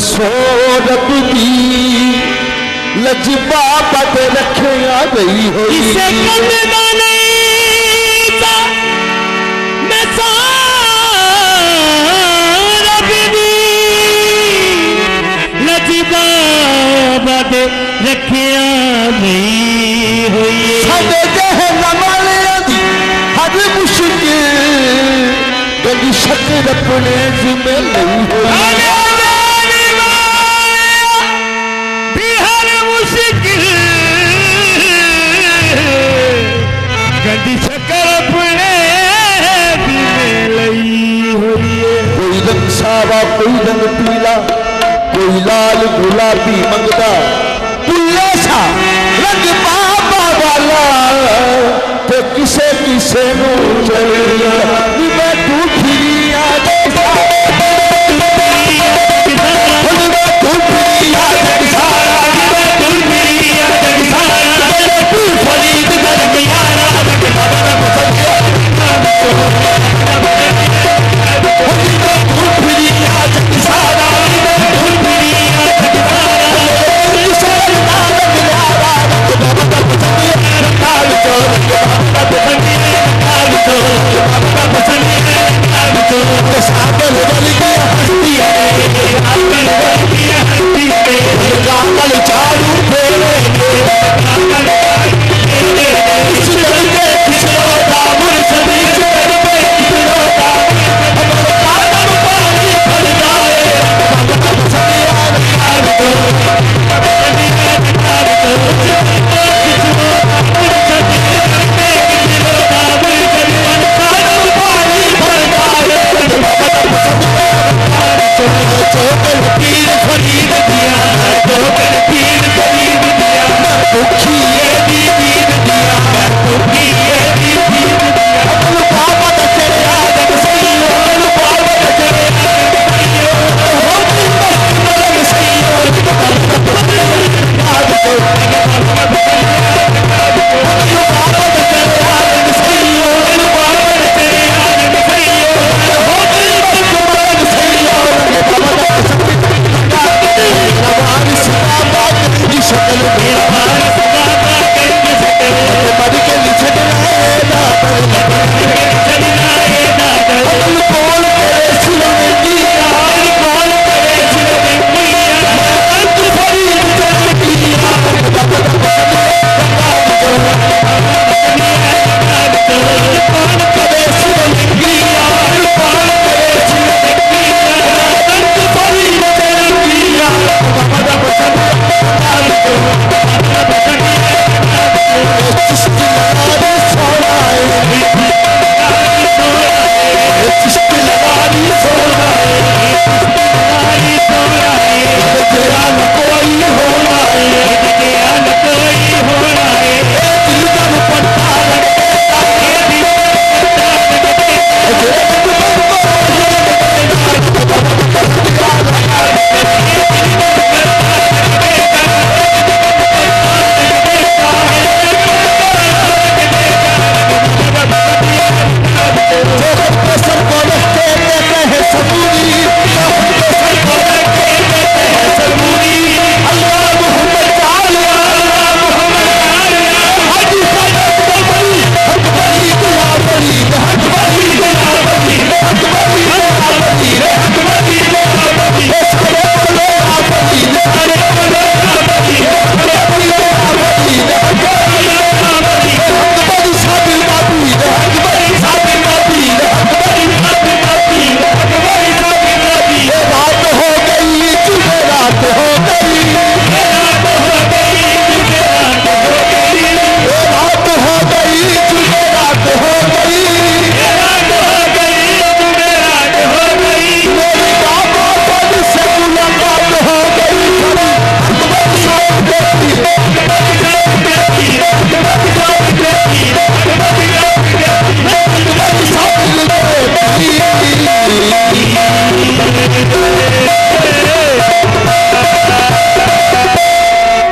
सो रब दी लजबा पद रखिया गई हो इसे कददा नहीं था मैं सो रब दी लजबा पद रखिया गई हुई साडे जहनम वालियां दी हर मुश्किल कदी शक्ल अपने जिम्मे नहीं हुई कोई रंग सावा कोई रंग पीला कोई लाल गुलाबी मंगदा पुल्ला सा रंग बाबा वाला ते किसे किसे नू चलिया मैं दुखिया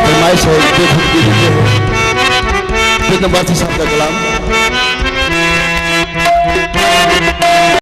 फरमाइश है, नंबर से साहब का कलाम।